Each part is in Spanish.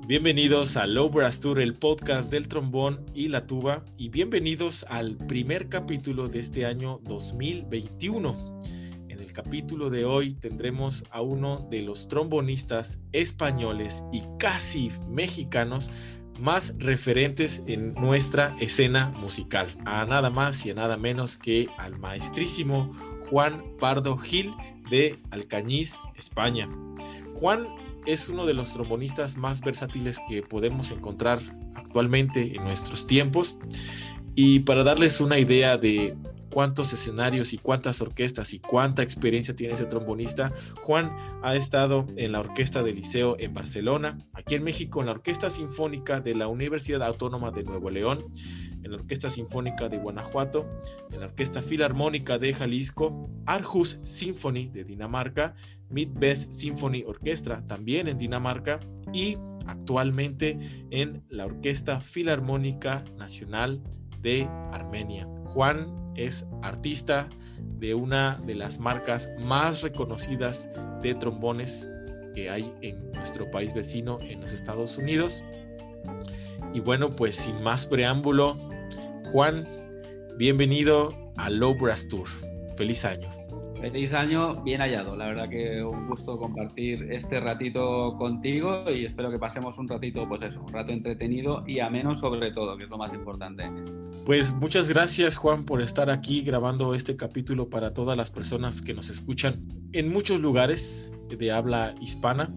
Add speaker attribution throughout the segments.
Speaker 1: Bienvenidos a Low Brass Tour, el podcast del trombón y la tuba, y bienvenidos al primer capítulo de este año 2021. En el capítulo de hoy tendremos a uno de los trombonistas españoles y casi mexicanos más referentes en nuestra escena musical, a nada más y a nada menos que al maestrísimo Juan Pardo Gil de Alcañiz, España. Juan es uno de los trombonistas más versátiles que podemos encontrar actualmente en nuestros tiempos, y para darles una idea de cuántos escenarios y cuántas orquestas y cuánta experiencia tiene ese trombonista, Juan ha estado en la Orquesta del Liceo en Barcelona, aquí en México en la Orquesta Sinfónica de la Universidad Autónoma de Nuevo León, en la Orquesta Sinfónica de Guanajuato, en la Orquesta Filarmónica de Jalisco, Aarhus Symphony de Dinamarca, Midwest Symphony Orchestra también en Dinamarca, y actualmente en la Orquesta Filarmónica Nacional de Armenia. Juan es artista de una de las marcas más reconocidas de trombones que hay en nuestro país vecino, en los Estados Unidos. Y bueno, pues sin más preámbulo, Juan, bienvenido a Low Brass Tour. Feliz año.
Speaker 2: Feliz año, bien hallado. La verdad que un gusto compartir este ratito contigo y espero que pasemos un ratito, pues eso, un rato entretenido y ameno sobre todo, que es lo más importante.
Speaker 1: Pues muchas gracias, Juan, por estar aquí grabando este capítulo para todas las personas que nos escuchan en muchos lugares de habla hispana,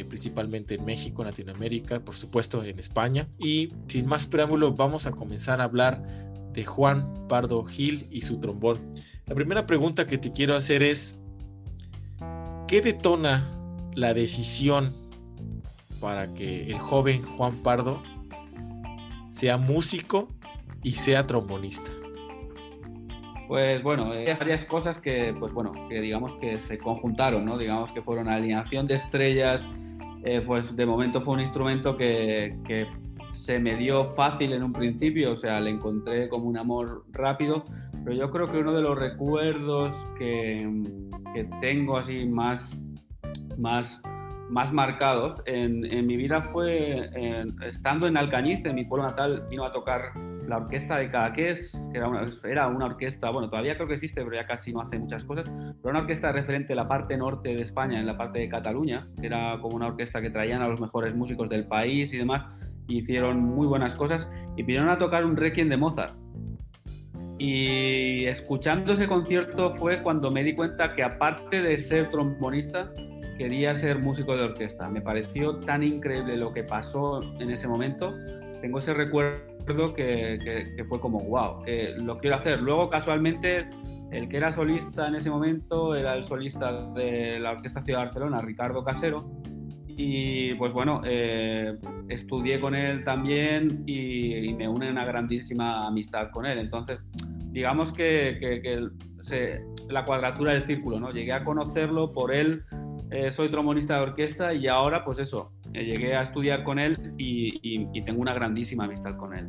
Speaker 1: principalmente en México, en Latinoamérica, por supuesto en España. Y sin más preámbulo, vamos a comenzar a hablar de Juan Pardo Gil y su trombón. La primera pregunta que te quiero hacer es: ¿qué detona la decisión para que el joven Juan Pardo sea músico y sea trombonista?
Speaker 2: Pues bueno, varias cosas que, pues bueno, que digamos que se conjuntaron, ¿no? Digamos que fueron alineación de estrellas. Pues de momento fue un instrumento que se me dio fácil en un principio, o sea, le encontré como un amor rápido, pero yo creo que uno de los recuerdos que tengo así más marcados en mi vida fue estando en Alcañiz, en mi pueblo natal. Vino a tocar la orquesta de Cadaqués, que era una orquesta, bueno, todavía creo que existe, pero ya casi no hace muchas cosas, pero una orquesta referente a la parte norte de España, en la parte de Cataluña, que era como una orquesta que traían a los mejores músicos del país y demás, y hicieron muy buenas cosas, y vinieron a tocar un Requiem de Mozart. Y escuchando ese concierto fue cuando me di cuenta que, aparte de ser trombonista, quería ser músico de orquesta. Me pareció tan increíble lo que pasó en ese momento. Tengo ese recuerdo que fue como wow, lo quiero hacer. Luego, casualmente, el que era solista en ese momento era el solista de la Orquesta Ciudad de Barcelona, Ricardo Casero, y pues bueno, estudié con él también y me une una grandísima amistad con él. Entonces, digamos que la cuadratura del círculo, ¿no? Llegué a conocerlo por él. Soy trombonista de orquesta y ahora, pues eso, llegué a estudiar con él y tengo una grandísima amistad con él.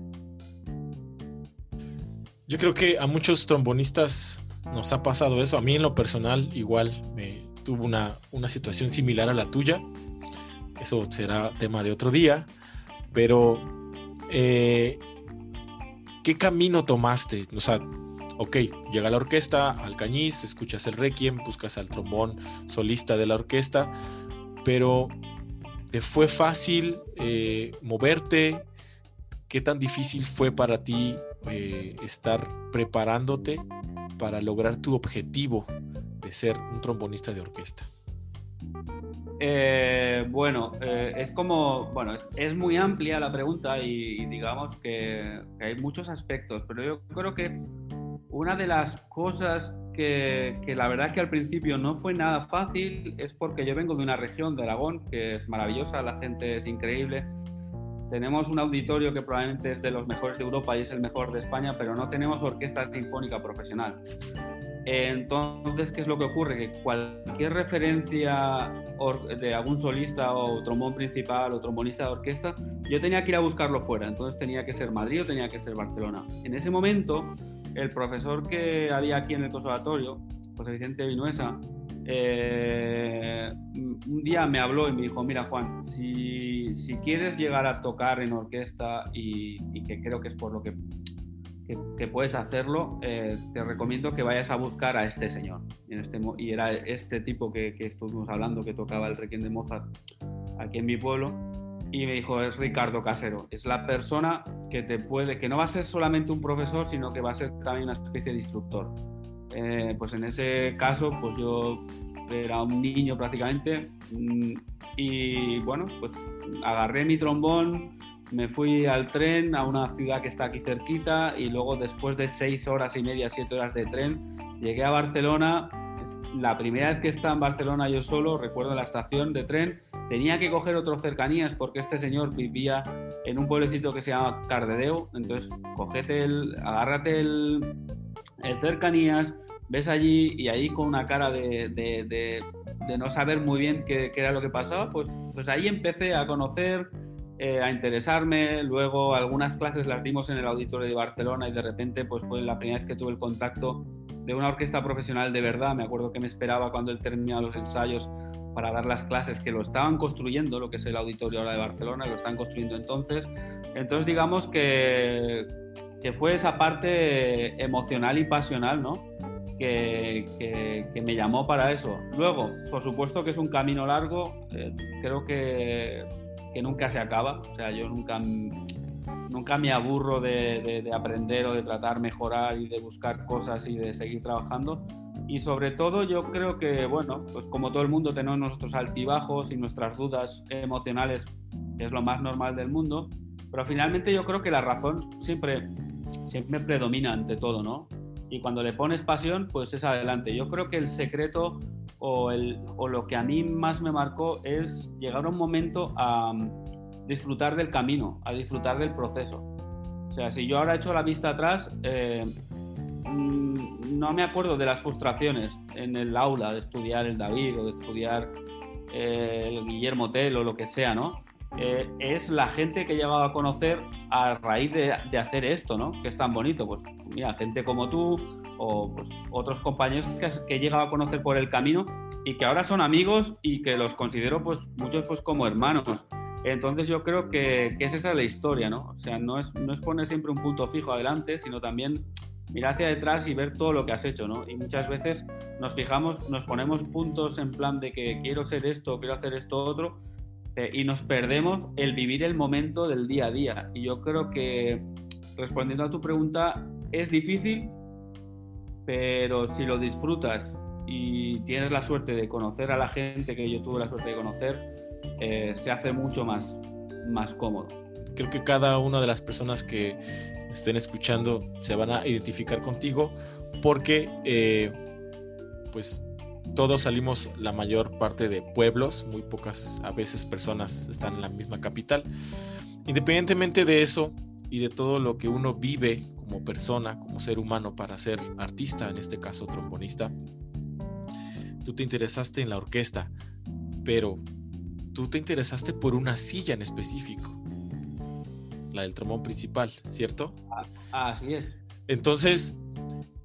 Speaker 1: Yo creo que a muchos trombonistas nos ha pasado eso. A mí, en lo personal, igual me tuvo una situación similar a la tuya. Eso será tema de otro día. Pero ¿qué camino tomaste? O sea, ok, llega la orquesta, Alcañiz, escuchas el Requiem, buscas al trombón solista de la orquesta, pero ¿te fue fácil moverte? ¿Qué tan difícil fue para ti estar preparándote para lograr tu objetivo de ser un trombonista de orquesta?
Speaker 2: Es muy amplia la pregunta y digamos que hay muchos aspectos, pero yo creo que una de las cosas que la verdad es que al principio no fue nada fácil es porque yo vengo de una región de Aragón que es maravillosa, la gente es increíble, tenemos un auditorio que probablemente es de los mejores de Europa y es el mejor de España, pero no tenemos orquesta sinfónica profesional. Entonces, ¿qué es lo que ocurre? Que cualquier referencia de algún solista o trombón principal o trombonista de orquesta, yo tenía que ir a buscarlo fuera. Entonces tenía que ser Madrid o tenía que ser Barcelona. En ese momento, el profesor que había aquí en el conservatorio, José Vicente Vinuesa, un día me habló y me dijo, mira Juan, si quieres llegar a tocar en orquesta y que creo que es por lo que puedes hacerlo, te recomiendo que vayas a buscar a este señor. Y era este tipo que estuvimos hablando, que tocaba el Requiem de Mozart aquí en mi pueblo, y me dijo, es Ricardo Casero, es la persona que no va a ser solamente un profesor, sino que va a ser también una especie de instructor. Pues en ese caso, pues yo era un niño prácticamente, y bueno, pues agarré mi trombón, me fui al tren a una ciudad que está aquí cerquita, y luego después de 6 horas y media, 7 horas de tren, llegué a Barcelona. La primera vez que estaba en Barcelona yo solo, recuerdo la estación de tren, tenía que coger otro cercanías porque este señor vivía en un pueblecito que se llama Cardedeu. Entonces agárrate el cercanías, ves allí, y ahí con una cara de no saber muy bien qué era lo que pasaba, pues ahí empecé a conocer, a interesarme. Luego algunas clases las dimos en el Auditorio de Barcelona, y de repente pues fue la primera vez que tuve el contacto de una orquesta profesional de verdad. Me acuerdo que me esperaba cuando él terminaba los ensayos para dar las clases, que lo estaban construyendo, lo que es el Auditorio ahora de Barcelona, lo están construyendo entonces digamos que fue esa parte emocional y pasional, ¿no? que me llamó para eso. Luego, por supuesto que es un camino largo, creo que nunca se acaba. O sea, yo nunca me aburro de aprender o de tratar mejorar y de buscar cosas y de seguir trabajando. Y sobre todo yo creo que, bueno, pues como todo el mundo tenemos nuestros altibajos y nuestras dudas emocionales, que es lo más normal del mundo, pero finalmente yo creo que la razón siempre predomina ante todo, ¿no? Y cuando le pones pasión, pues es adelante. Yo creo que el secreto o lo que a mí más me marcó es llegar a un momento a disfrutar del camino, a disfrutar del proceso. O sea, si yo ahora echo la vista atrás, no me acuerdo de las frustraciones en el aula de estudiar el David o de estudiar el Guillermo Tell o lo que sea, ¿no? Es la gente que he llegado a conocer a raíz de hacer esto, ¿no? Que es tan bonito. Pues mira, gente como tú o pues, otros compañeros que he llegado a conocer por el camino y que ahora son amigos y que los considero pues muchos pues como hermanos. Entonces yo creo que esa es la historia, ¿no? O sea, no es poner siempre un punto fijo adelante, sino también mirar hacia detrás y ver todo lo que has hecho, ¿no? Y muchas veces nos ponemos puntos en plan de que quiero ser esto, quiero hacer esto otro, y nos perdemos el vivir el momento del día a día. Y yo creo que, respondiendo a tu pregunta, es difícil, pero si lo disfrutas y tienes la suerte de conocer a la gente que yo tuve la suerte de conocer, se hace mucho más cómodo.
Speaker 1: Creo que cada una de las personas que estén escuchando se van a identificar contigo porque pues todos salimos, la mayor parte, de pueblos, muy pocas a veces personas están en la misma capital. Independientemente de eso y de todo lo que uno vive como persona, como ser humano para ser artista, en este caso trombonista, tú te interesaste en la orquesta, pero tú te interesaste por una silla en específico, la del trombón principal, ¿cierto?
Speaker 2: Así es.
Speaker 1: Entonces,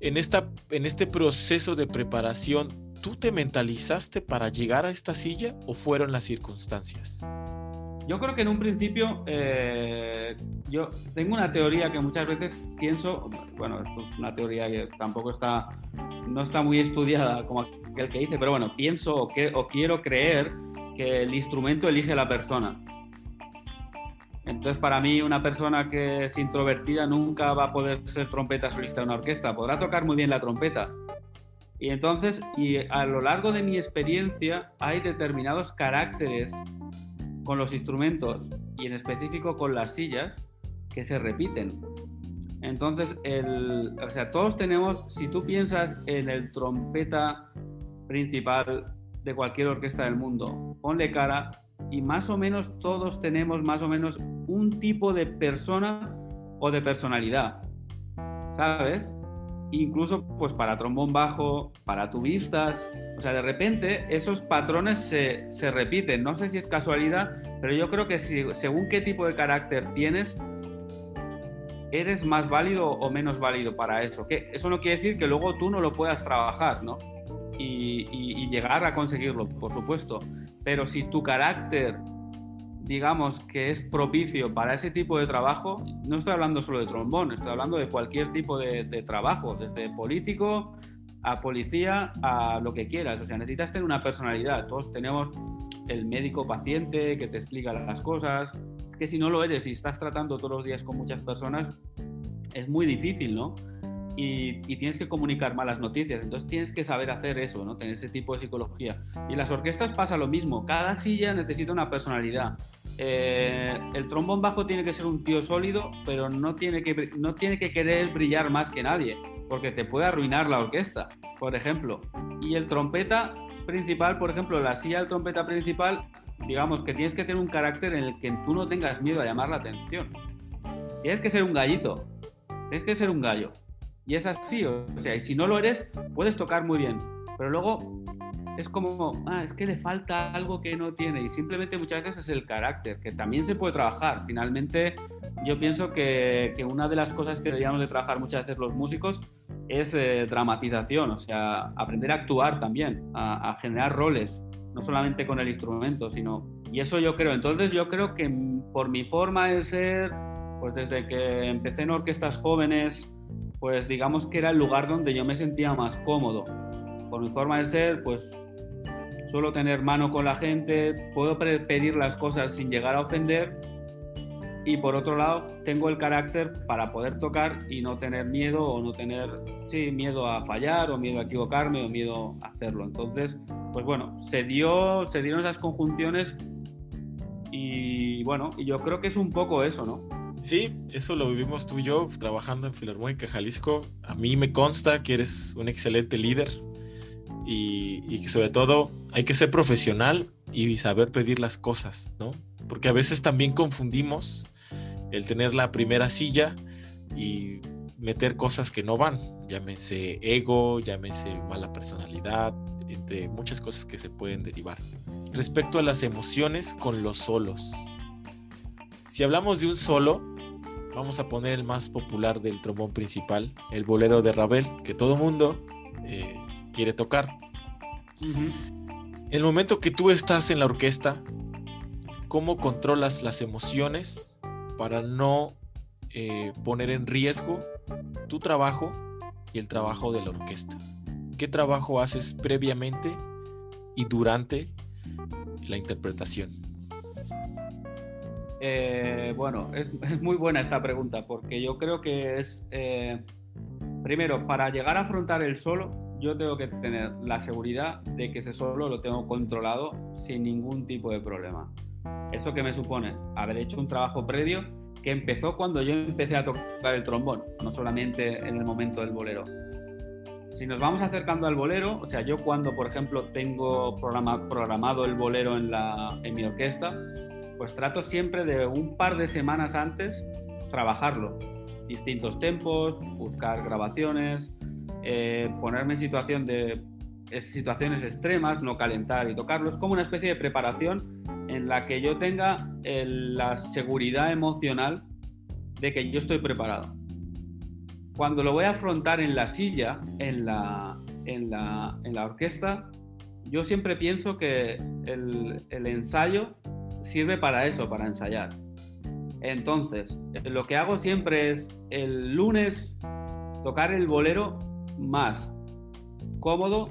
Speaker 1: en este proceso de preparación, ¿tú te mentalizaste para llegar a esta silla o fueron las circunstancias?
Speaker 2: Yo creo que en un principio, yo tengo una teoría que muchas veces pienso, bueno, esto es una teoría que tampoco no está muy estudiada como aquel que dice, pero bueno, pienso o quiero creer que el instrumento elige a la persona. Entonces, para mí, una persona que es introvertida nunca va a poder ser trompeta solista de una orquesta. Podrá tocar muy bien la trompeta. Y entonces, a lo largo de mi experiencia, hay determinados caracteres con los instrumentos y en específico con las sillas que se repiten. Entonces, o sea, todos tenemos, si tú piensas en el trompeta principal de cualquier orquesta del mundo, ponle cara y más o menos todos tenemos más o menos un tipo de persona o de personalidad, ¿sabes? Incluso pues para trombón bajo, para tubistas, o sea, de repente esos patrones se repiten. No sé si es casualidad, pero yo creo que según qué tipo de carácter tienes, eres más válido o menos válido para eso. Que eso no quiere decir que luego tú no lo puedas trabajar, ¿no? y llegar a conseguirlo, por supuesto. Pero si tu carácter, digamos, que es propicio para ese tipo de trabajo, no estoy hablando solo de trombón, estoy hablando de cualquier tipo de trabajo, desde político a policía, a lo que quieras. O sea, necesitas tener una personalidad. Todos tenemos el médico paciente que te explica las cosas. Es que si no lo eres y estás tratando todos los días con muchas personas, es muy difícil, ¿no? Y tienes que comunicar malas noticias, entonces tienes que saber hacer eso, ¿no? Tener ese tipo de psicología. Y en las orquestas pasa lo mismo, cada silla necesita una personalidad. El trombón bajo tiene que ser un tío sólido, pero no tiene que querer brillar más que nadie, porque te puede arruinar la orquesta, por ejemplo. Y el trompeta principal, por ejemplo, la silla del trompeta principal, digamos que tienes que tener un carácter en el que tú no tengas miedo a llamar la atención. Tienes que ser un gallito, tienes que ser un gallo. Y es así, o sea, y si no lo eres, puedes tocar muy bien, pero luego es como, es que le falta algo que no tiene, y simplemente muchas veces es el carácter, que también se puede trabajar. Finalmente, yo pienso que una de las cosas que deberíamos de trabajar muchas veces los músicos es dramatización, o sea, aprender a actuar también, a generar roles, no solamente con el instrumento, sino... Y eso yo creo, entonces yo creo que por mi forma de ser, pues desde que empecé en orquestas jóvenes, pues digamos que era el lugar donde yo me sentía más cómodo. Por mi forma de ser, pues suelo tener mano con la gente, puedo pedir las cosas sin llegar a ofender, y por otro lado tengo el carácter para poder tocar y no tener miedo, o no tener miedo a fallar, o miedo a equivocarme, o miedo a hacerlo. Entonces, pues bueno, se dieron esas conjunciones, y bueno, y yo creo que es un poco eso, ¿no?
Speaker 1: Sí, eso lo vivimos tú y yo trabajando en Filarmónica Jalisco. A mí me consta que eres un excelente líder y que sobre todo hay que ser profesional y saber pedir las cosas, ¿no? Porque a veces también confundimos el tener la primera silla y meter cosas que no van, llámese ego, llámese mala personalidad, entre muchas cosas que se pueden derivar. Respecto a las emociones con los solos, si hablamos de un solo, vamos a poner el más popular del trombón principal, el bolero de Ravel, que todo mundo quiere tocar. En el momento que tú estás en la orquesta, ¿cómo controlas las emociones para no poner en riesgo tu trabajo y el trabajo de la orquesta? ¿Qué trabajo haces previamente y durante la interpretación?
Speaker 2: Bueno, es muy buena esta pregunta, porque yo creo que es, primero, para llegar a afrontar el solo, yo tengo que tener la seguridad de que ese solo lo tengo controlado sin ningún tipo de problema. ¿Eso qué me supone? Haber hecho un trabajo previo que empezó cuando yo empecé a tocar el trombón, no solamente en el momento del bolero. Si nos vamos acercando al bolero, o sea, yo cuando, por ejemplo, tengo programado el bolero en mi orquesta, pues trato siempre de un par de semanas antes trabajarlo. Distintos tempos, buscar grabaciones, ponerme en situaciones extremas, no calentar y tocarlo. Es como una especie de preparación en la que yo tenga la seguridad emocional de que yo estoy preparado. Cuando lo voy a afrontar en la silla, en la orquesta, yo siempre pienso que el ensayo sirve para eso, para ensayar. Entonces, lo que hago siempre es el lunes tocar el bolero más cómodo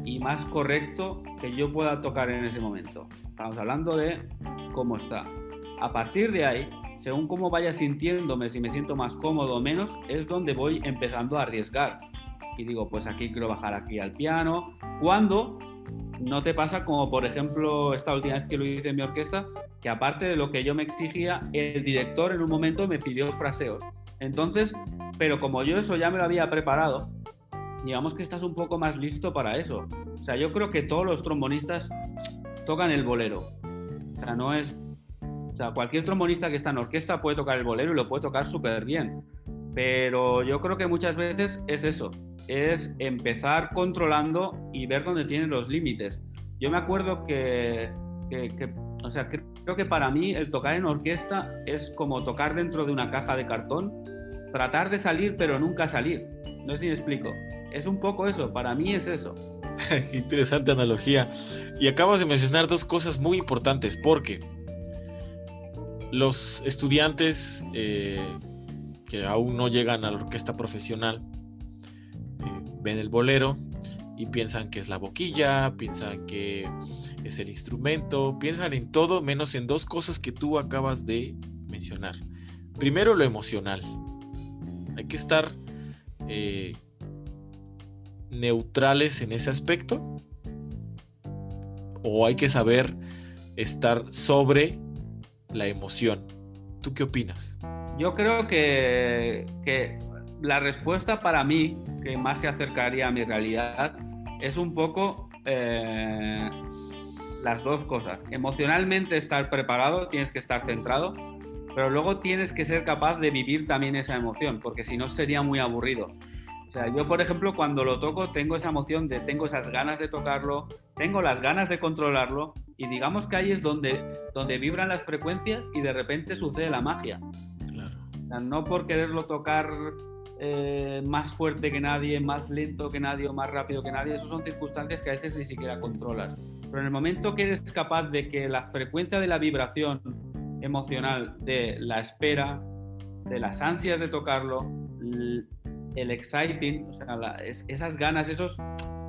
Speaker 2: y más correcto que yo pueda tocar en ese momento. Estamos hablando de cómo está. A partir de ahí, según cómo vaya sintiéndome, si me siento más cómodo o menos, es donde voy empezando a arriesgar. Y digo, pues aquí quiero bajar aquí al piano. Cuando no te pasa como, por ejemplo, esta última vez que lo hice en mi orquesta, que aparte de lo que yo me exigía, el director en un momento me pidió fraseos. Entonces, pero como yo eso ya me lo había preparado, digamos que estás un poco más listo para eso. O sea, yo creo que todos los trombonistas tocan el bolero. O sea, no es... O sea, cualquier trombonista que está en orquesta puede tocar el bolero y lo puede tocar súper bien. Pero yo creo que muchas veces es eso. Es empezar controlando y ver dónde tienen los límites. Yo me acuerdo o sea, creo que para mí el tocar en orquesta es como tocar dentro de una caja de cartón, tratar de salir pero nunca salir. No sé si me explico. Es un poco eso, para mí es eso.
Speaker 1: Qué interesante analogía. Y acabas de mencionar dos cosas muy importantes, porque los estudiantes que aún no llegan a la orquesta profesional ven el bolero y piensan que es la boquilla, piensan que es el instrumento, piensan en todo menos en dos cosas que tú acabas de mencionar. Primero, lo emocional. Hay que estar neutrales en ese aspecto, o hay que saber estar sobre la emoción. ¿Tú qué opinas?
Speaker 2: Yo creo que la respuesta para mí, que más se acercaría a mi realidad, es un poco las dos cosas. Emocionalmente estar preparado, tienes que estar centrado, pero luego tienes que ser capaz de vivir también esa emoción, porque si no sería muy aburrido. O sea, yo, por ejemplo, cuando lo toco, tengo esa emoción tengo esas ganas de tocarlo, tengo las ganas de controlarlo, y digamos que ahí es donde vibran las frecuencias y de repente sucede la magia.
Speaker 1: Claro.
Speaker 2: O sea, no por quererlo tocar más fuerte que nadie, más lento que nadie o más rápido que nadie, esas son circunstancias que a veces ni siquiera controlas. Pero en el momento que eres capaz de que la frecuencia de la vibración emocional, de la espera, de las ansias de tocarlo, el exciting, o sea, esas ganas, esos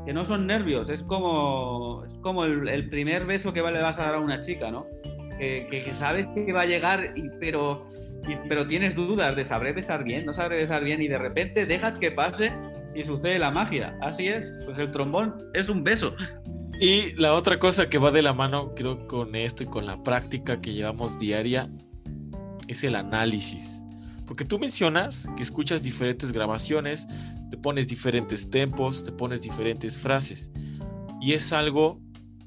Speaker 2: que no son nervios, es como el primer beso que le vas a dar a una chica, ¿no? Que sabes que va a llegar, pero tienes dudas de sabré besar bien, no sabré besar bien, y de repente dejas que pase y sucede la magia. Así es, pues el trombón es un beso.
Speaker 1: Y la otra cosa que va de la mano, creo, con esto y con la práctica que llevamos diaria, es el análisis. Porque tú mencionas que escuchas diferentes grabaciones, te pones diferentes tempos, te pones diferentes frases. Y es algo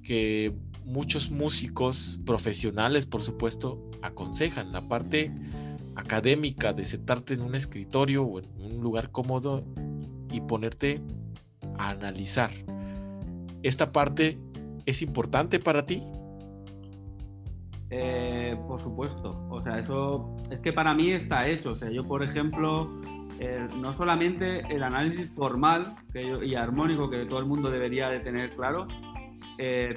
Speaker 1: que muchos músicos profesionales, por supuesto, aconsejan. La parte académica de sentarte en un escritorio o en un lugar cómodo y ponerte a analizar. ¿Esta parte es importante para ti?
Speaker 2: Por supuesto, o sea, eso es que para mí está hecho. O sea, yo, por ejemplo, no solamente el análisis formal y armónico que todo el mundo debería de tener claro,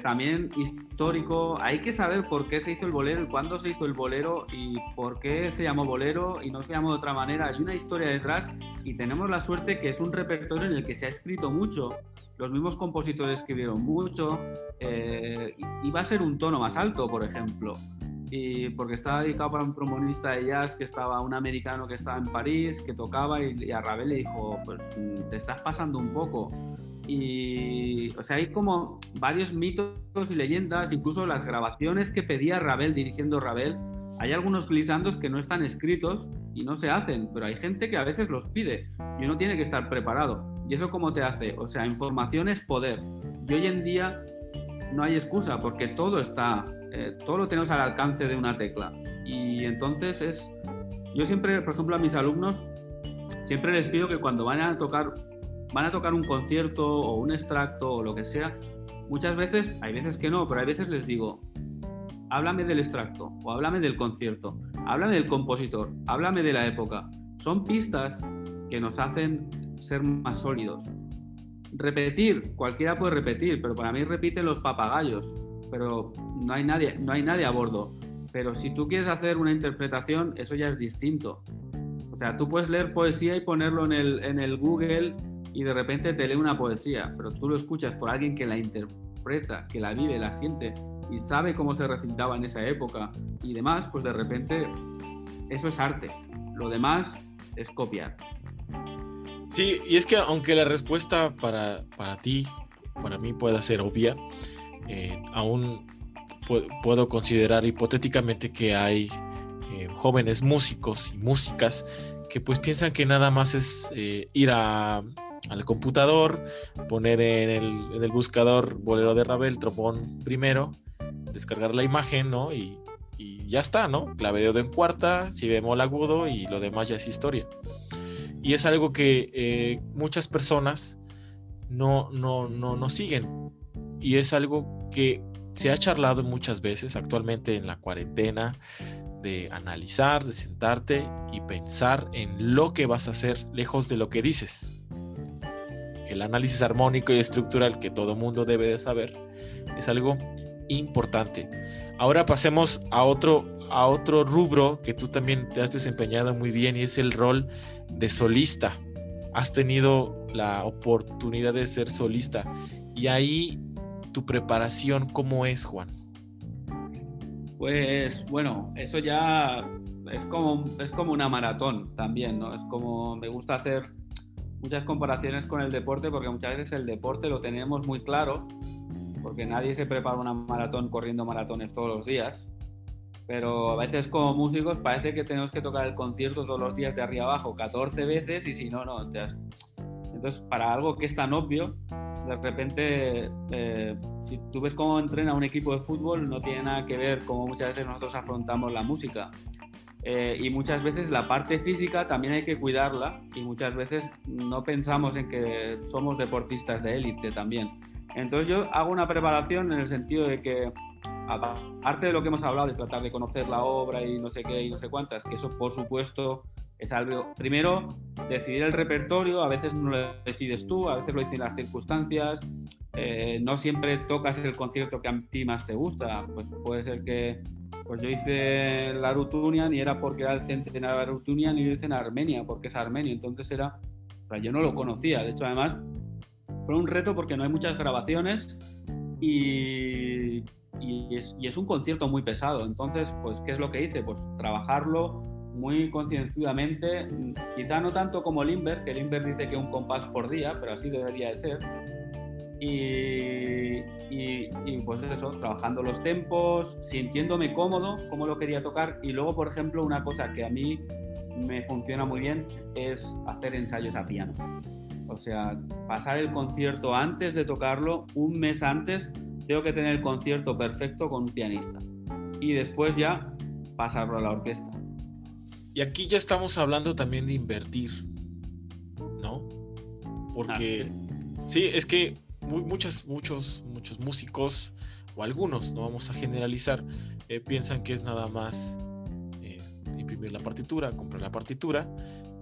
Speaker 2: también histórico. Hay que saber por qué se hizo el bolero y cuándo se hizo el bolero y por qué se llamó bolero y no se llamó de otra manera. Hay una historia detrás y tenemos la suerte que es un repertorio en el que se ha escrito mucho. Los mismos compositores escribieron mucho, y va a ser un tono más alto, por ejemplo, y porque estaba dedicado para un trombonista de jazz un americano que estaba en París, que tocaba, y a Ravel le dijo, pues te estás pasando un poco. Y, o sea, hay como varios mitos y leyendas, incluso las grabaciones que pedía Ravel dirigiendo Ravel. Hay algunos glissandos que no están escritos y no se hacen, pero hay gente que a veces los pide y uno tiene que estar preparado. ¿Y eso cómo te hace? O sea, información es poder. Y hoy en día no hay excusa porque todo está, todo lo tenemos al alcance de una tecla. Y entonces yo siempre, por ejemplo, a mis alumnos, siempre les pido que cuando van a tocar un concierto o un extracto o lo que sea, muchas veces, hay veces que no, pero hay veces les digo, háblame del extracto o háblame del concierto, háblame del compositor, háblame de la época. Son pistas que nos hacen ser más sólidos. Repetir, cualquiera puede repetir, pero para mí repiten los papagayos, pero no hay nadie a bordo. Pero si tú quieres hacer una interpretación, eso ya es distinto. O sea, tú puedes leer poesía y ponerlo en el Google y de repente te lee una poesía, pero tú lo escuchas por alguien que la interpreta, que la vive, la siente y sabe cómo se recitaba en esa época y demás, pues de repente eso es arte. Lo demás es copiar.
Speaker 1: Sí, y es que aunque la respuesta para ti, para mí pueda ser obvia, aún puedo considerar hipotéticamente que hay jóvenes músicos y músicas que pues piensan que nada más es ir al computador, poner en el buscador bolero de Ravel, trombón primero, descargar la imagen, ¿no? Y ya está, ¿no? Clave de dedo en cuarta, si bemol agudo y lo demás ya es historia. Y es algo que muchas personas no siguen. Y es algo que se ha charlado muchas veces actualmente en la cuarentena, de analizar, de sentarte y pensar en lo que vas a hacer lejos de lo que dices. el análisis armónico y estructural que todo mundo debe de saber es algo importante. Ahora pasemos a otro rubro que tú también te has desempeñado muy bien, y es el rol de solista. Has tenido la oportunidad de ser solista, y ahí tu preparación, ¿cómo es, Juan?
Speaker 2: Pues bueno, eso ya es como una maratón también, ¿no? Es como, me gusta hacer muchas comparaciones con el deporte, porque muchas veces el deporte lo tenemos muy claro, porque nadie se prepara una maratón corriendo maratones todos los días, pero a veces como músicos parece que tenemos que tocar el concierto todos los días de arriba abajo 14 veces, y si no, no. Entonces, para algo que es tan obvio, de repente, si tú ves cómo entrena un equipo de fútbol, no tiene nada que ver cómo muchas veces nosotros afrontamos la música. Y muchas veces la parte física también hay que cuidarla, y muchas veces no pensamos en que somos deportistas de élite también. Entonces yo hago una preparación en el sentido de que, aparte de lo que hemos hablado, de tratar de conocer la obra y no sé qué y no sé cuántas, que eso por supuesto es algo, primero, decidir el repertorio. A veces no lo decides tú, a veces lo dicen las circunstancias, no siempre tocas el concierto que a ti más te gusta. Pues puede ser que, pues yo hice la Arutunian y era porque era el centenario de la Arutunian, y yo hice en Armenia porque es armenio, entonces era, o sea, yo no lo conocía. De hecho, además fue un reto porque no hay muchas grabaciones, y es un concierto muy pesado. Entonces, pues, ¿qué es lo que hice? Pues trabajarlo muy concienzudamente, quizá no tanto como Lindbergh, que Lindbergh dice que un compás por día, pero así debería de ser. Y pues eso, trabajando los tempos, sintiéndome cómodo, cómo lo quería tocar. Y luego, por ejemplo, una cosa que a mí me funciona muy bien es hacer ensayos a piano. O sea, pasar el concierto antes de tocarlo, un mes antes, tengo que tener el concierto perfecto con un pianista. Y después ya pasarlo a la orquesta.
Speaker 1: Y aquí ya estamos hablando también de invertir, ¿no? Porque sí, es que muchos músicos, o algunos, no vamos a generalizar, piensan que es nada más imprimir la partitura, comprar la partitura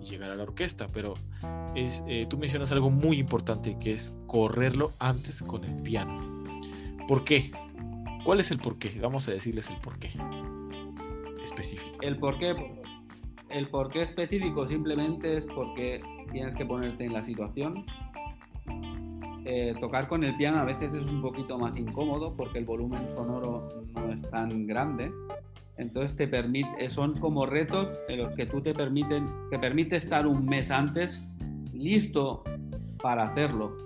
Speaker 1: y llegar a la orquesta, pero tú mencionas algo muy importante, que es correrlo antes con el piano. ¿Por qué? ¿Cuál es el porqué? Vamos a decirles el porqué específico.
Speaker 2: El porqué específico simplemente es porque tienes que ponerte en la situación. Tocar con el piano a veces es un poquito más incómodo porque el volumen sonoro no es tan grande. Entonces son como retos en los que te permite estar un mes antes listo para hacerlo.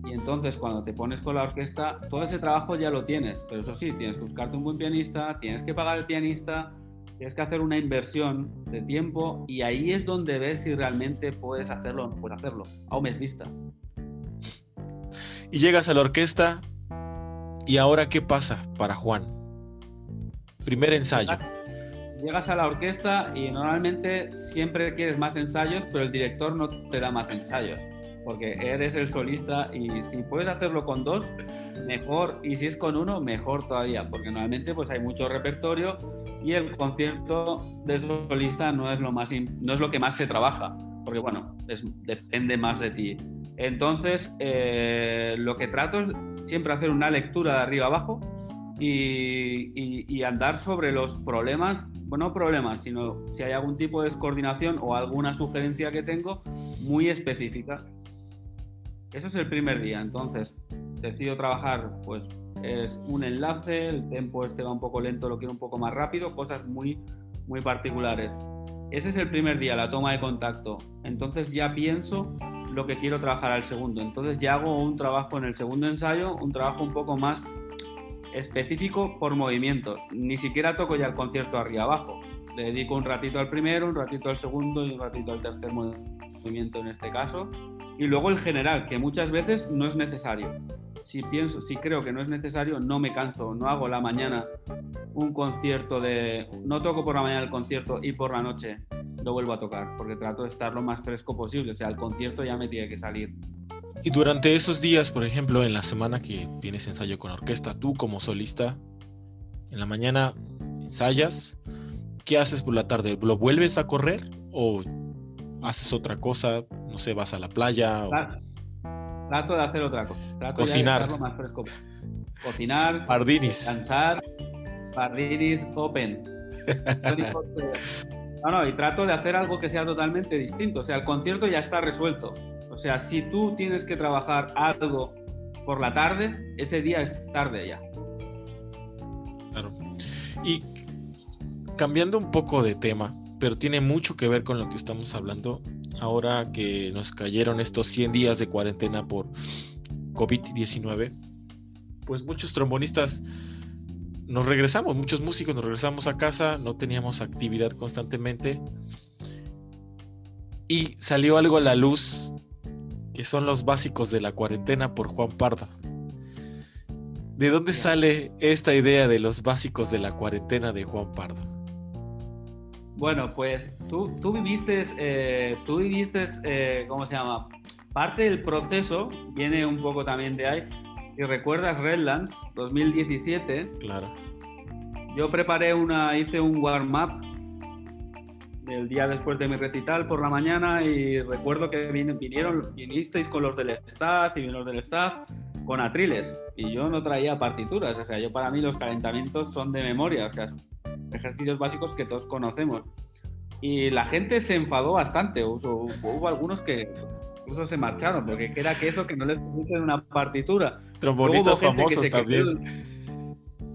Speaker 2: Y entonces cuando te pones con la orquesta, todo ese trabajo ya lo tienes, pero eso sí, tienes que buscarte un buen pianista, tienes que pagar al pianista, tienes que hacer una inversión de tiempo, y ahí es donde ves si realmente puedes hacerlo o no puedes hacerlo, a un mes vista.
Speaker 1: Y llegas a la orquesta, ¿y ahora qué pasa para Juan? Primer ensayo.
Speaker 2: Llegas a la orquesta y normalmente siempre quieres más ensayos, pero el director no te da más ensayos, porque eres el solista, y si puedes hacerlo con 2, mejor, y si es con 1, mejor todavía, porque normalmente pues hay mucho repertorio y el concierto de solista no es lo que más se trabaja, porque bueno, depende más de ti. Entonces, lo que trato es siempre hacer una lectura de arriba abajo y andar sobre los problemas, bueno, no problemas, sino si hay algún tipo de descoordinación o alguna sugerencia que tengo muy específica. Eso es el primer día. Entonces decido trabajar, pues es un enlace, el tempo va un poco lento, lo quiero un poco más rápido, cosas muy, muy particulares. Ese es el primer día, la toma de contacto. Entonces ya pienso lo que quiero trabajar al segundo. Entonces ya hago un trabajo en el segundo ensayo, un trabajo un poco más específico por movimientos. Ni siquiera toco ya el concierto arriba abajo. Le dedico un ratito al primero, un ratito al segundo y un ratito al tercer movimiento en este caso. Y luego el general, que muchas veces no es necesario. Si creo que no es necesario, no me canso, no hago la mañana un concierto no toco por la mañana el concierto y por la noche lo vuelvo a tocar, porque trato de estar lo más fresco posible. O sea, el concierto ya me tiene que salir.
Speaker 1: Y durante esos días, por ejemplo, en la semana que tienes ensayo con orquesta, tú como solista, en la mañana ensayas, ¿qué haces por la tarde? ¿Lo vuelves a correr o haces otra cosa? no sé, vas a la playa o...
Speaker 2: Trato de hacer otra cosa. Trato
Speaker 1: Cocinar.
Speaker 2: de dejarlo más fresco. Cocinar,
Speaker 1: Pardinis.
Speaker 2: danzar, Pardinis Open. No, y trato de hacer algo que sea totalmente distinto. O sea, el concierto ya está resuelto. O sea, si tú tienes que trabajar algo por la tarde, ese día es tarde ya.
Speaker 1: Claro. Y cambiando un poco de tema, pero tiene mucho que ver con lo que estamos hablando, ahora que nos cayeron estos 100 días de cuarentena por COVID-19, pues muchos trombonistas muchos músicos nos regresamos a casa, no teníamos actividad constantemente y salió algo a la luz que son los básicos de la cuarentena por Juan Pardo. ¿De dónde sale esta idea de los básicos de la cuarentena de Juan Pardo?
Speaker 2: Bueno, pues tú viviste, ¿cómo se llama? Parte del proceso viene un poco también de ahí. Si recuerdas Redlands 2017,
Speaker 1: claro.
Speaker 2: Yo hice un warm-up el día después de mi recital por la mañana y recuerdo que vinisteis con los del staff y los del staff con atriles y yo no traía partituras, o sea, para mí los calentamientos son de memoria, o sea, ejercicios básicos que todos conocemos. Y la gente se enfadó bastante, hubo algunos que incluso se marcharon, porque era que eso que no les pusieron una partitura.
Speaker 1: Trombonistas famosos también.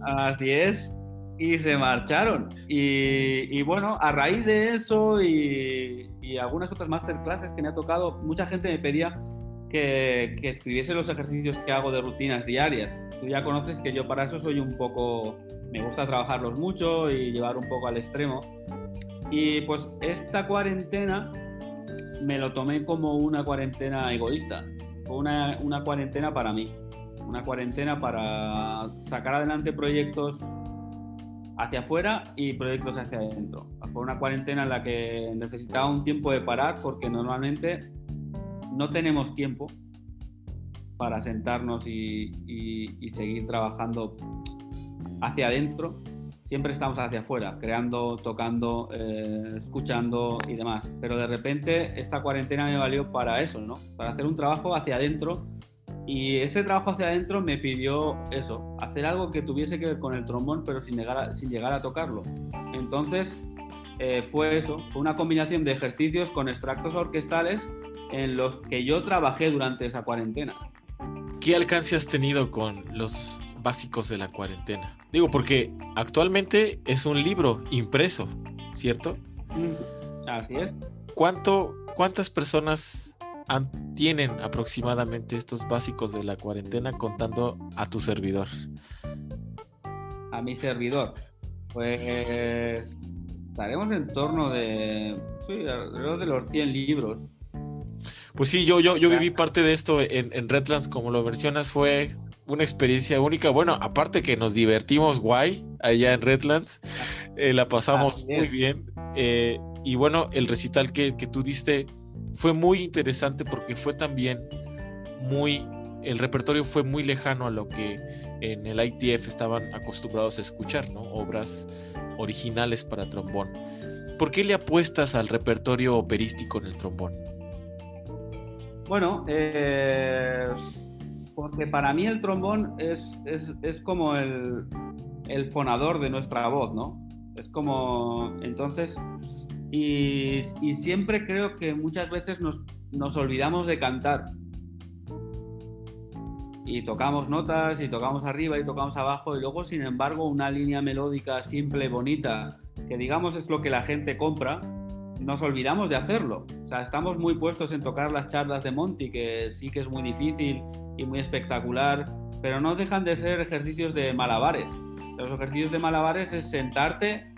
Speaker 2: Así es, y se marcharon. Y bueno, a raíz de eso y algunas otras masterclasses que me ha tocado, mucha gente me pedía que escribiese los ejercicios que hago de rutinas diarias. Tú ya conoces que yo para eso soy un poco... Me gusta trabajarlos mucho y llevar un poco al extremo. Y pues esta cuarentena me lo tomé como una cuarentena egoísta. Fue una cuarentena para mí. Una cuarentena para sacar adelante proyectos hacia afuera y proyectos hacia adentro. Fue una cuarentena en la que necesitaba un tiempo de parar porque normalmente no tenemos tiempo para sentarnos y seguir trabajando hacia adentro. Siempre estamos hacia afuera, creando, tocando, escuchando y demás. Pero de repente esta cuarentena me valió para eso, ¿no? Para hacer un trabajo hacia adentro. Y ese trabajo hacia adentro me pidió eso, hacer algo que tuviese que ver con el trombón, pero sin llegar a tocarlo. Entonces fue eso, fue una combinación de ejercicios con extractos orquestales en los que yo trabajé durante esa cuarentena.
Speaker 1: ¿Qué alcance has tenido con los básicos de la cuarentena? Digo, porque actualmente es un libro impreso, ¿cierto?
Speaker 2: Así es.
Speaker 1: ¿Cuántas personas tienen aproximadamente estos básicos de la cuarentena contando a tu servidor?
Speaker 2: A mi servidor. Pues estaremos en torno alrededor de los 100 libros.
Speaker 1: Pues sí, yo viví parte de esto en Redlands, como lo mencionas, fue una experiencia única. Bueno, aparte que nos divertimos guay allá en Redlands, la pasamos muy bien. Y bueno, el recital que tú diste fue muy interesante porque fue también el repertorio fue muy lejano a lo que en el ITF estaban acostumbrados a escuchar, ¿no? Obras originales para trombón. ¿Por qué le apuestas al repertorio operístico en el trombón?
Speaker 2: Bueno, porque para mí el trombón es como el fonador de nuestra voz, ¿no? Es como, entonces, y siempre creo que muchas veces nos olvidamos de cantar. Y tocamos notas, y tocamos arriba, y tocamos abajo, y luego, sin embargo, una línea melódica simple, bonita, que digamos es lo que la gente compra, nos olvidamos de hacerlo. O sea, estamos muy puestos en tocar las charlas de Monty, que sí que es muy difícil y muy espectacular, pero no dejan de ser ejercicios de malabares. Los ejercicios de malabares es sentarte,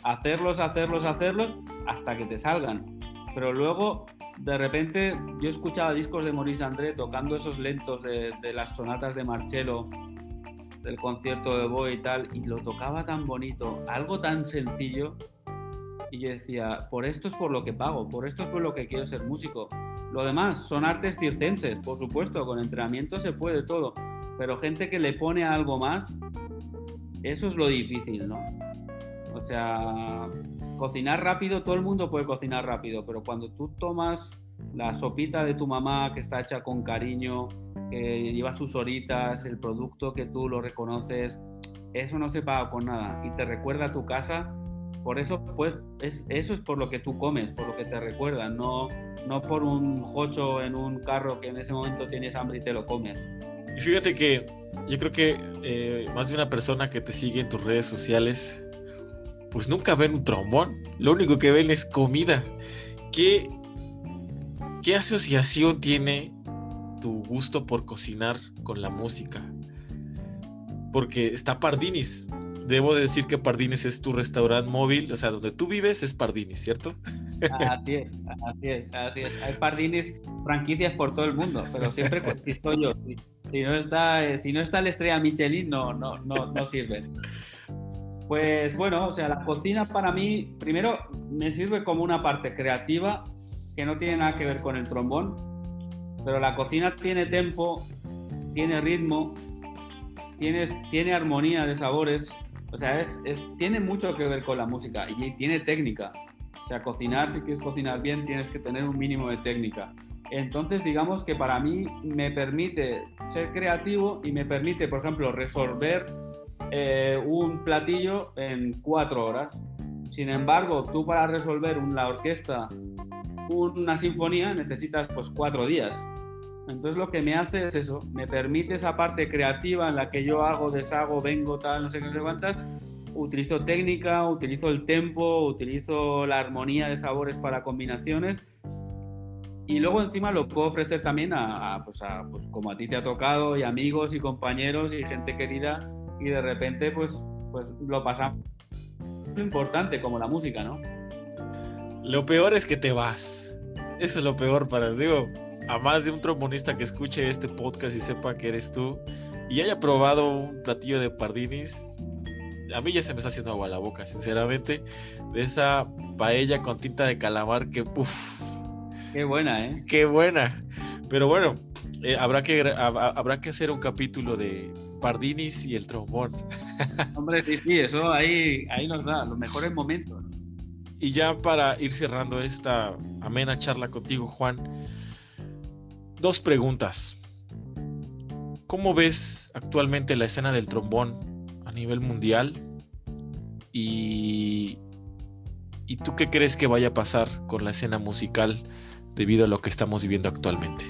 Speaker 2: hacerlos hasta que te salgan. Pero luego, de repente, yo escuchaba discos de Maurice André tocando esos lentos de las sonatas de Marcello, del concierto de Boe y tal, y lo tocaba tan bonito, algo tan sencillo. Y yo decía, por esto es por lo que pago, por esto es por lo que quiero ser músico. Lo demás son artes circenses, por supuesto, con entrenamiento se puede todo, pero gente que le pone algo más, eso es lo difícil, ¿no? O sea, cocinar rápido, todo el mundo puede cocinar rápido, pero cuando tú tomas la sopita de tu mamá que está hecha con cariño, que lleva sus horitas, el producto que tú lo reconoces, eso no se paga con nada y te recuerda a tu casa. Por eso, pues, eso es por lo que tú comes, por lo que te recuerda, no por un jocho en un carro que en ese momento tienes hambre y te lo comes.
Speaker 1: Y fíjate que yo creo que más de una persona que te sigue en tus redes sociales, pues nunca ven un trombón, lo único que ven es comida. ¿Qué asociación tiene tu gusto por cocinar con la música? Porque está Pardinis. Debo de decir que Pardinis es tu restaurante móvil, o sea, donde tú vives es Pardinis, ¿cierto?
Speaker 2: Así es. Hay Pardinis, franquicias por todo el mundo, pero siempre consisto yo. Si no está la estrella Michelin, no sirve. Pues bueno, o sea, la cocina para mí, primero, me sirve como una parte creativa que no tiene nada que ver con el trombón, pero la cocina tiene tempo, tiene ritmo, tiene armonía de sabores, o sea, tiene mucho que ver con la música y tiene técnica. O sea, cocinar, si quieres cocinar bien, tienes que tener un mínimo de técnica. Entonces, digamos que para mí me permite ser creativo y me permite, por ejemplo, resolver un platillo en 4 horas. Sin embargo, tú para resolver la orquesta una sinfonía necesitas pues 4 días. Entonces lo que me hace es eso, me permite esa parte creativa en la que yo hago, deshago, vengo, tal, no sé qué, no sé cuántas. Utilizo técnica, utilizo el tempo, utilizo la armonía de sabores para combinaciones y luego encima lo puedo ofrecer también pues como a ti te ha tocado, y amigos y compañeros y gente querida, y de repente pues lo pasamos. Lo importante como la música, ¿no?
Speaker 1: Lo peor es que te vas. Eso es lo peor a más de un trombonista que escuche este podcast y sepa que eres tú y haya probado un platillo de Pardinis. A mí ya se me está haciendo agua la boca, sinceramente, de esa paella con tinta de calamar que ¡puf!
Speaker 2: Qué buena, ¿eh?
Speaker 1: Qué buena. Pero bueno, habrá que hacer un capítulo de Pardinis y el trombón.
Speaker 2: Hombre, sí, eso ahí nos da los mejores momentos.
Speaker 1: Y ya para ir cerrando esta amena charla contigo, Juan, 2 preguntas. ¿Cómo ves actualmente la escena del trombón a nivel mundial? ¿Y tú qué crees que vaya a pasar con la escena musical debido a lo que estamos viviendo actualmente?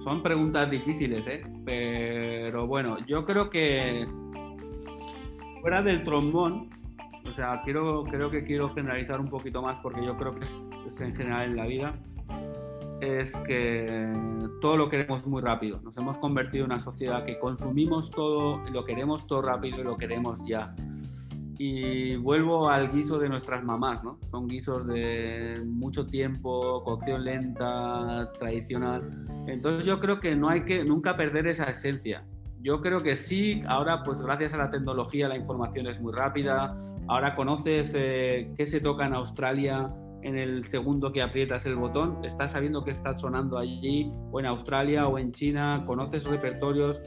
Speaker 2: Son preguntas difíciles, pero bueno, yo creo que fuera del trombón, o sea, creo que quiero generalizar un poquito más porque yo creo que es en general en la vida, es que todo lo queremos muy rápido. Nos hemos convertido en una sociedad que consumimos todo, lo queremos todo rápido y lo queremos ya. Y vuelvo al guiso de nuestras mamás, ¿no? Son guisos de mucho tiempo, cocción lenta, tradicional. Entonces yo creo que no hay que nunca perder esa esencia. Yo creo que sí, ahora pues gracias a la tecnología la información es muy rápida. Ahora conoces qué se toca en Australia en el segundo que aprietas el botón, estás sabiendo qué está sonando allí, o en Australia o en China, conoces repertorios,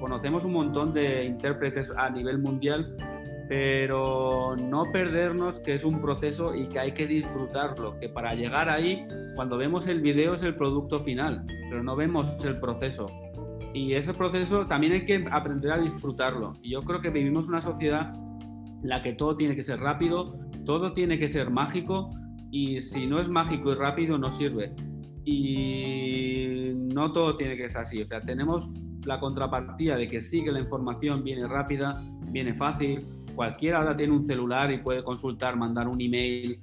Speaker 2: conocemos un montón de intérpretes a nivel mundial, pero no perdernos que es un proceso y que hay que disfrutarlo, que para llegar ahí, cuando vemos el video es el producto final, pero no vemos el proceso. Y ese proceso también hay que aprender a disfrutarlo. Y yo creo que vivimos una sociedad en la que todo tiene que ser rápido, todo tiene que ser mágico, y si no es mágico y rápido no sirve. Y no todo tiene que ser así. O sea, tenemos la contrapartida de que sí, que la información viene rápida, viene fácil. Cualquiera ahora tiene un celular y puede consultar, mandar un email,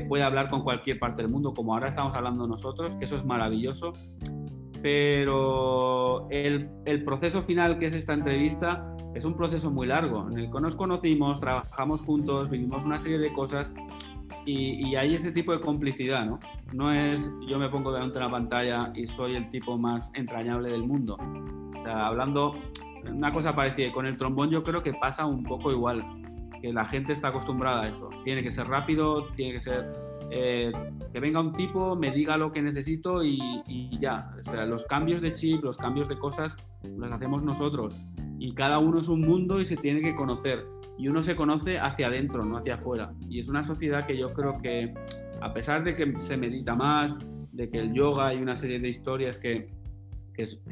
Speaker 2: puede hablar con cualquier parte del mundo, como ahora estamos hablando nosotros, que eso es maravilloso. Pero el proceso final, que es esta entrevista, es un proceso muy largo, en el que nos conocimos, trabajamos juntos, vivimos una serie de cosas y hay ese tipo de complicidad, ¿no? No es yo me pongo delante de la pantalla y soy el tipo más entrañable del mundo. O sea, hablando una cosa parecida, con el trombón yo creo que pasa un poco igual, que la gente está acostumbrada a eso. Tiene que ser rápido, tiene que ser que venga un tipo, me diga lo que necesito y ya. O sea, los cambios de chip, los cambios de cosas los hacemos nosotros y cada uno es un mundo y se tiene que conocer. y uno se conoce hacia adentro, no hacia afuera. Y es una sociedad que yo creo que, a pesar de que se medita más, de que el yoga y una serie de historias que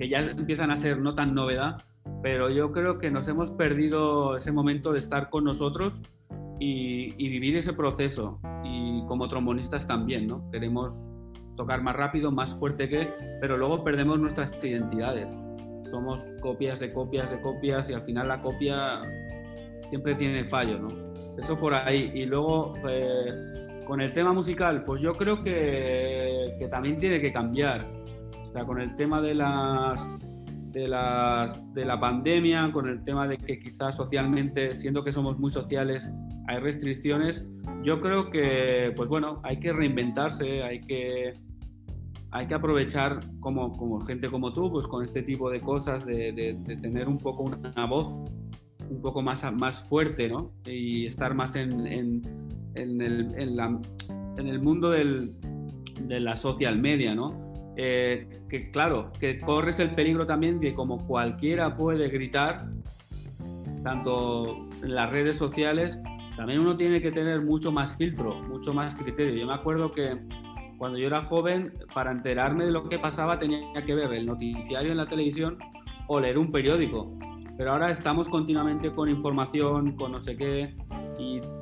Speaker 2: ya empiezan a ser no tan novedad, pero yo creo que nos hemos perdido ese momento de estar con nosotros y vivir ese proceso. Y como trombonistas también, ¿no? Queremos tocar más rápido, más fuerte pero luego perdemos nuestras identidades. Somos copias de copias de copias y al final la copia siempre tiene fallo, ¿no? Eso por ahí. Y luego, con el tema musical, pues yo creo que también tiene que cambiar. O sea, con el tema de la pandemia, con el tema de que quizás socialmente, siendo que somos muy sociales, hay restricciones, yo creo que, pues bueno, hay que reinventarse, hay que aprovechar como gente como tú, pues con este tipo de cosas, de tener un poco una voz un poco más fuerte, ¿no? Y estar más en el mundo de la social media, ¿no? Que claro, que corres el peligro también de como cualquiera puede gritar, tanto en las redes sociales, también uno tiene que tener mucho más filtro, mucho más criterio. Yo me acuerdo que cuando yo era joven, para enterarme de lo que pasaba tenía que ver el noticiario en la televisión o leer un periódico. Pero ahora estamos continuamente con información, con no sé qué,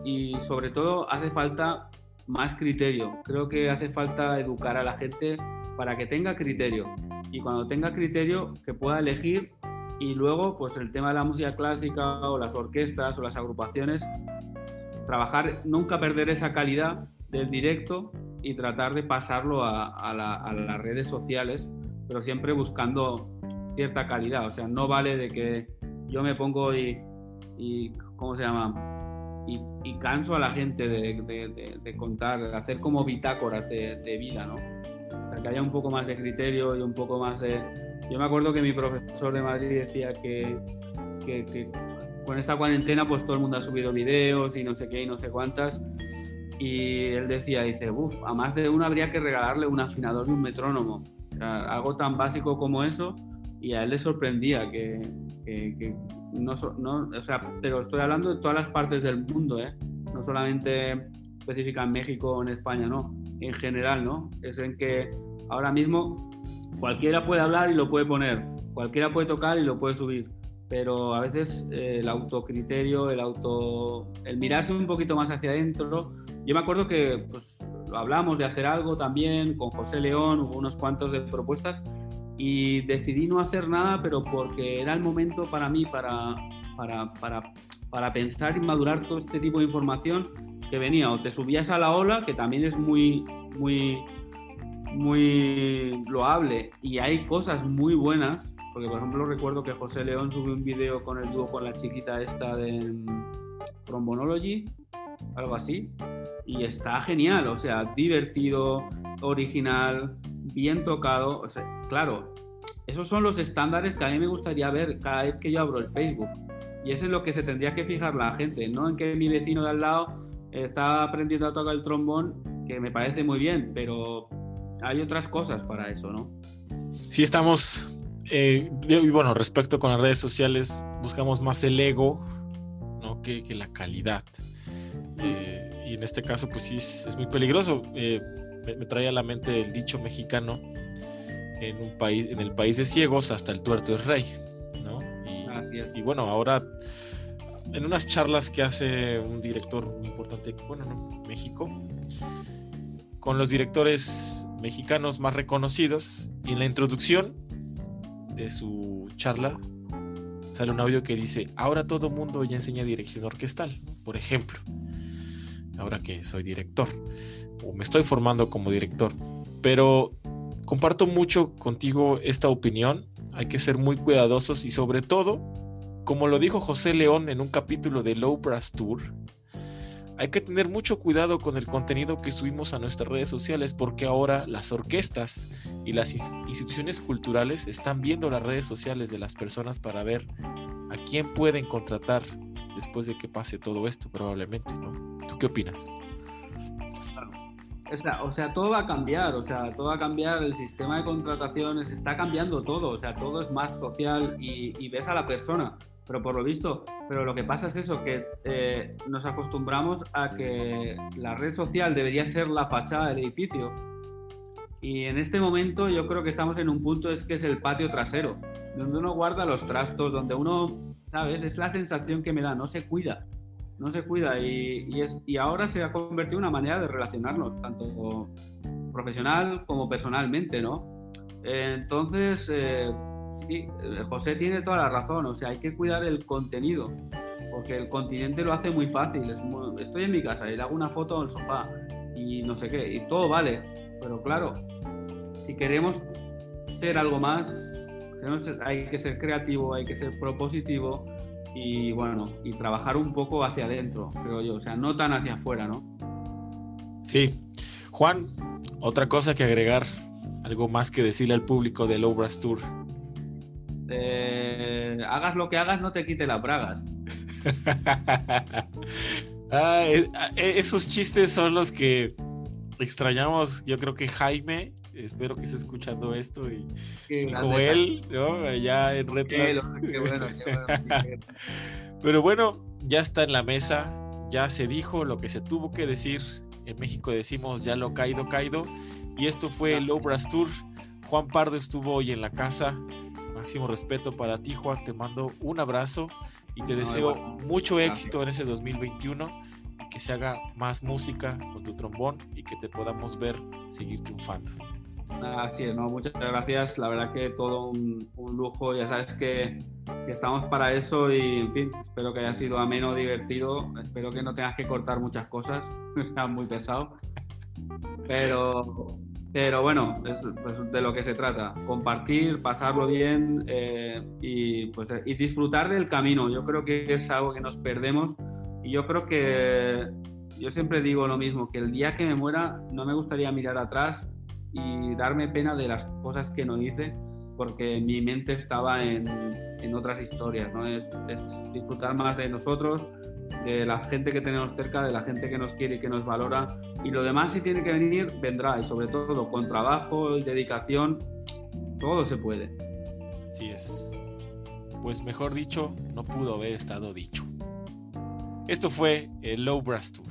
Speaker 2: y sobre todo hace falta más criterio. Creo que hace falta educar a la gente para que tenga criterio. Y cuando tenga criterio, que pueda elegir. Y luego, pues el tema de la música clásica o las orquestas o las agrupaciones, trabajar, nunca perder esa calidad del directo y tratar de pasarlo a las redes sociales, pero siempre buscando cierta calidad. O sea, no vale de que yo me pongo y ¿cómo se llama? Y canso a la gente de contar, de hacer como bitácoras de vida, ¿no? O sea, que haya un poco más de criterio y un poco más de... Yo me acuerdo que mi profesor de Madrid decía que con esta cuarentena pues todo el mundo ha subido videos y no sé qué y no sé cuántas, y él dice, a más de uno habría que regalarle un afinador y un metrónomo. O sea, algo tan básico como eso, y a él le sorprendía que no, o sea, pero estoy hablando de todas las partes del mundo, no solamente específica en México o en España, no, en general, ¿no? Es en que ahora mismo cualquiera puede hablar y lo puede poner, cualquiera puede tocar y lo puede subir, pero a veces el autocriterio, el mirarse un poquito más hacia adentro. Yo me acuerdo que pues, hablamos de hacer algo también con José León, hubo unos cuantos de propuestas, y decidí no hacer nada, pero porque era el momento para mí para pensar y madurar todo este tipo de información que venía. O te subías a la ola, que también es muy, muy, muy loable, y hay cosas muy buenas, porque por ejemplo recuerdo que José León subió un video con el dúo con la chiquita esta de Trombonology, algo así, y está genial, o sea, divertido, original, bien tocado. O sea, claro, esos son los estándares que a mí me gustaría ver cada vez que yo abro el Facebook, y eso es lo que se tendría que fijar la gente, no en que mi vecino de al lado está aprendiendo a tocar el trombón, que me parece muy bien, pero hay otras cosas para eso, ¿no?
Speaker 1: Sí, estamos y bueno, respecto con las redes sociales, buscamos más el ego, ¿no? que la calidad, y en este caso pues sí es muy peligroso. Me trae a la mente el dicho mexicano: en el país de ciegos hasta el tuerto es rey, ¿no? Y bueno, ahora en unas charlas que hace un director muy importante, bueno, en México, con los directores mexicanos más reconocidos, y en la introducción de su charla sale un audio que dice: ahora todo mundo ya enseña dirección orquestal, por ejemplo, ahora que soy director o me estoy formando como director. Pero comparto mucho contigo esta opinión. Hay que ser muy cuidadosos y, sobre todo, como lo dijo José León en un capítulo de Low Brass Tour, hay que tener mucho cuidado con el contenido que subimos a nuestras redes sociales, porque ahora las orquestas y las instituciones culturales están viendo las redes sociales de las personas para ver a quién pueden contratar después de que pase todo esto, probablemente, ¿no? ¿Tú qué opinas?
Speaker 2: O sea, todo va a cambiar, el sistema de contrataciones está cambiando todo, o sea, todo es más social y ves a la persona. pero por lo visto, pero lo que pasa es eso, que nos acostumbramos a que la red social debería ser la fachada del edificio. Y en este momento yo creo que estamos en un punto, es que es el patio trasero, donde uno guarda los trastos, donde uno, ¿sabes? Es la sensación que me da, no se cuida y ahora se ha convertido en una manera de relacionarnos, tanto profesional como personalmente, ¿no? Entonces, sí, José tiene toda la razón, o sea, hay que cuidar el contenido, porque el continente lo hace muy fácil, estoy en mi casa y le hago una foto en el sofá y no sé qué, y todo vale, pero claro, si queremos ser algo más, hay que ser creativo, hay que ser propositivo y bueno, y trabajar un poco hacia adentro, creo yo, o sea, no tan hacia afuera, ¿no?
Speaker 1: Sí. Juan, otra cosa que agregar, algo más que decirle al público del Low Brass Tour.
Speaker 2: Hagas lo que hagas, no te quite las bragas.
Speaker 1: Esos chistes son los que extrañamos. Yo creo que Jaime, espero que esté escuchando esto, y Joel, ¿no? Allá en Redlands.
Speaker 2: Qué bueno.
Speaker 1: Pero bueno, ya está en la mesa, ya se dijo lo que se tuvo que decir. En México decimos ya lo caído, caído. Y esto fue el Low Brass Tour. Juan Pardo estuvo hoy en la casa. Máximo respeto para ti, Juan. Te mando un abrazo y te deseo mucho éxito en ese 2021 y que se haga más música con tu trombón y que te podamos ver seguir triunfando.
Speaker 2: Así es, ¿no? Muchas gracias. La verdad que todo un lujo. Ya sabes que estamos para eso y, en fin, espero que haya sido ameno, divertido. Espero que no tengas que cortar muchas cosas. Está muy pesado. Pero bueno, es pues, de lo que se trata. Compartir, pasarlo bien y disfrutar del camino. Yo creo que es algo que nos perdemos y yo creo que yo siempre digo lo mismo, que el día que me muera no me gustaría mirar atrás y darme pena de las cosas que no hice, porque mi mente estaba en otras historias, ¿no? Es disfrutar más de nosotros, de la gente que tenemos cerca, de la gente que nos quiere y que nos valora, y lo demás, si tiene que venir, vendrá, y sobre todo con trabajo y dedicación todo se puede.
Speaker 1: Así es. Pues mejor dicho, no pudo haber estado dicho. Esto fue el Low Brass Tour.